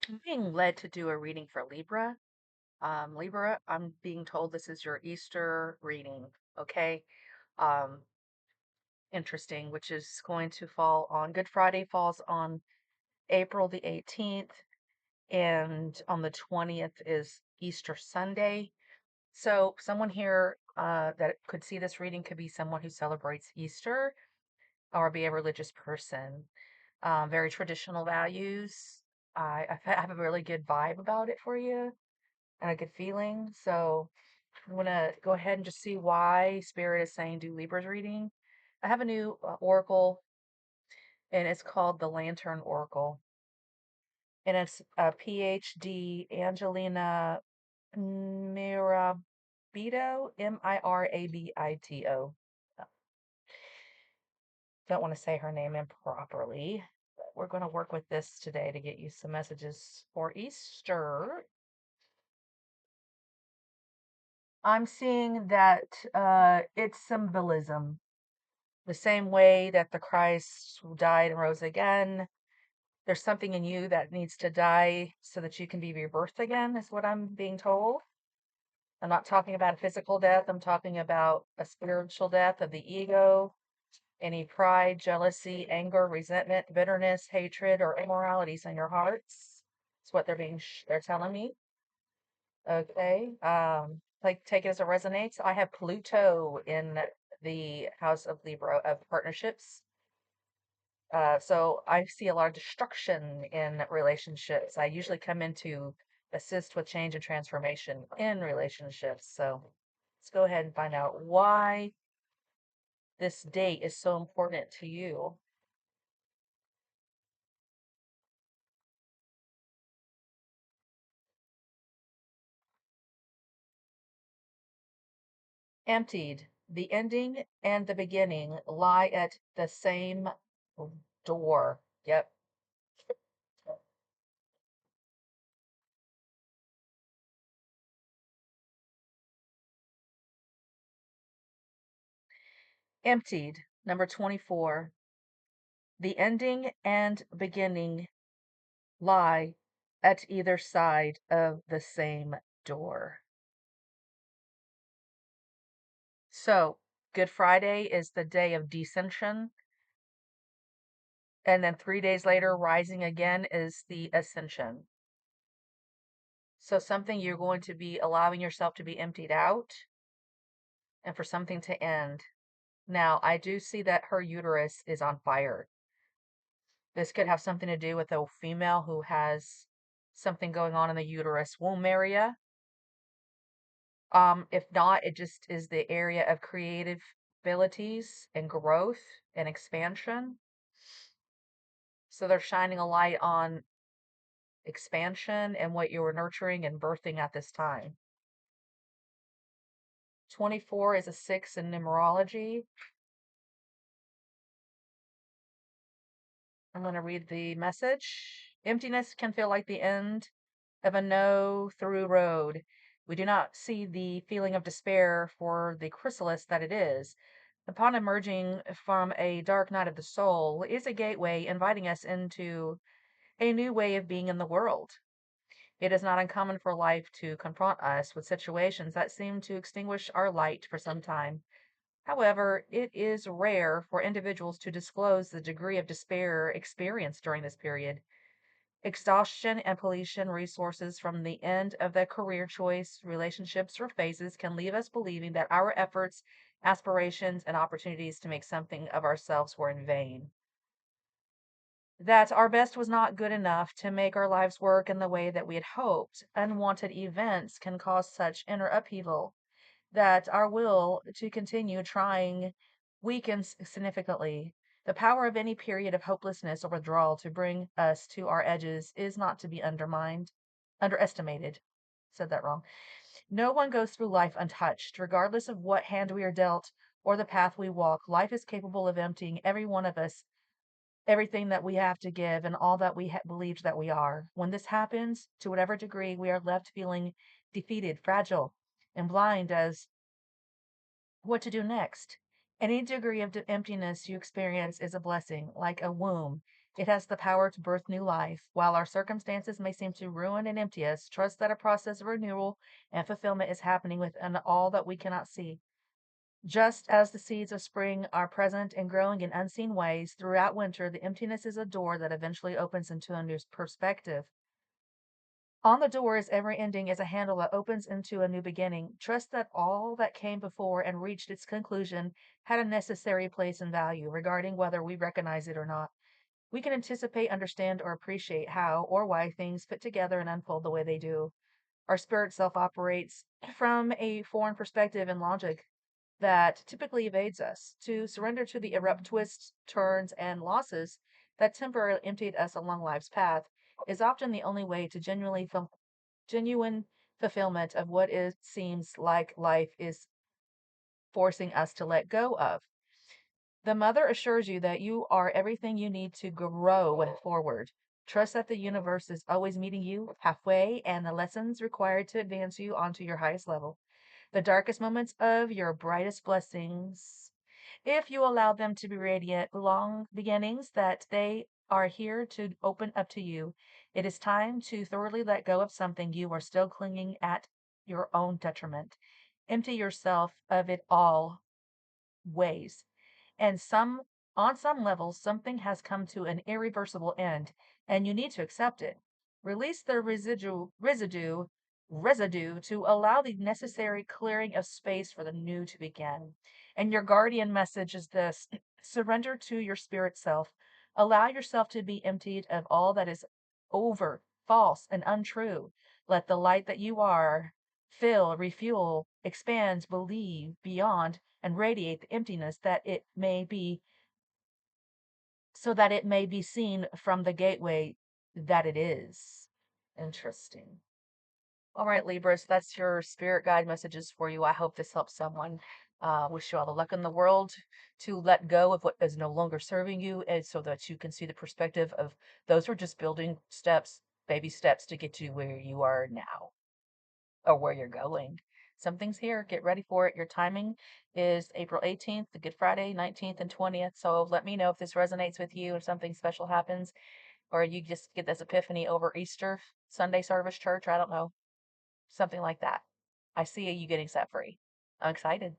I'm being led to do a reading for Libra. Libra, I'm being told this is your Easter reading. Okay. Um, Interesting, which is going to fall on Good Friday, falls on April the 18th, and on the 20th is Easter Sunday. So, someone here that could see this reading could be someone who celebrates Easter or be a religious person. Very traditional values. I have a really good vibe about it for you and a good feeling. So I'm gonna go ahead and just see why Spirit is saying do Libra's reading. I have a new oracle, and it's called the Lantern Oracle, and it's a PhD Angelina Mirabito, Mirabito. Don't want to say her name improperly. But we're going to work with this today to get you some messages for Easter. I'm seeing that it's symbolism. The same way that the Christ died and rose again, there's something in you that needs to die so that you can be rebirthed again, is what I'm being told. I'm not talking about a physical death, I'm talking about a spiritual death of the ego, any pride, jealousy, anger, resentment, bitterness, hatred, or immoralities in your hearts. That's what they're telling me. Okay. Like take it as it resonates. I have Pluto in the house of Libra of partnerships. So I see a lot of destruction in relationships. I usually come in to assist with change and transformation in relationships. So let's go ahead and find out why this date is so important to you. Emptied. The ending and the beginning lie at the same door. Yep. Emptied. Number 24. The ending and beginning lie at either side of the same door. So, Good Friday is the day of descension, and then 3 days later, rising again is the ascension. So, something you're going to be allowing yourself to be emptied out and for something to end. Now, I do see that her uterus is on fire. This could have something to do with a female who has something going on in the uterus womb area. If not, it just is the area of creative abilities and growth and expansion. So they're shining a light on expansion and what you were nurturing and birthing at this time. 24 is a 6 in numerology. I'm going to read the message. Emptiness can feel like the end of a no through road. We do not see the feeling of despair for the chrysalis that it is. Upon emerging from a dark night of the soul is a gateway inviting us into a new way of being in the world. It is not uncommon for life to confront us with situations that seem to extinguish our light for some time. However, it is rare for individuals to disclose the degree of despair experienced during this period. Exhaustion and pollution resources from the end of the career choice, relationships, or phases can leave us believing that our efforts, aspirations, and opportunities to make something of ourselves were in vain. That our best was not good enough to make our lives work in the way that we had hoped. Unwanted events can cause such inner upheaval that our will to continue trying weakens significantly. The power of any period of hopelessness or withdrawal to bring us to our edges is not to be underestimated. Said that wrong. No one goes through life untouched, regardless of what hand we are dealt or the path we walk. Life is capable of emptying every one of us everything that we have to give and all that we believed that we are. When this happens, to whatever degree, we are left feeling defeated, fragile, and blind as what to do next. Any degree of emptiness you experience is a blessing, like a womb. It has the power to birth new life. While our circumstances may seem to ruin and empty us, trust that a process of renewal and fulfillment is happening within all that we cannot see. Just as the seeds of spring are present and growing in unseen ways, throughout winter, the emptiness is a door that eventually opens into a new perspective. On the doors, every ending is a handle that opens into a new beginning. Trust that all that came before and reached its conclusion had a necessary place and value, regarding whether we recognize it or not. We can anticipate, understand, or appreciate how or why things fit together and unfold the way they do. Our spirit self operates from a foreign perspective and logic that typically evades us. To surrender to the abrupt twists, turns, and losses that temporarily emptied us along life's path is often the only way to genuine fulfillment of what it seems like life is forcing us to let go of. The mother assures you that you are everything you need to grow forward. Trust that the universe is always meeting you halfway and the lessons required to advance you onto your highest level. The darkest moments of your brightest blessings, if you allow them to be radiant, long beginnings that they are here to open up to you. It is time to thoroughly let go of something you are still clinging at your own detriment. Empty yourself of it all ways. And on some levels, something has come to an irreversible end, and you need to accept it. Release the residue to allow the necessary clearing of space for the new to begin. And your guardian message is this: surrender to your spirit self. Allow yourself to be emptied of all that is over, false, and untrue. Let the light that you are fill, refuel, expand, believe beyond, and radiate the emptiness that it may be, so that it may be seen from the gateway that it is. Interesting. All right, Libras, that's your spirit guide messages for you. I hope this helps someone. Wish you all the luck in the world to let go of what is no longer serving you, and so that you can see the perspective of those who are just building steps, baby steps to get to where you are now or where you're going. Something's here. Get ready for it. Your timing is April 18th, the Good Friday, 19th, and 20th. So let me know if this resonates with you, if something special happens, or you just get this epiphany over Easter, Sunday service, church. I don't know. Something like that. I see you getting set free. I'm excited.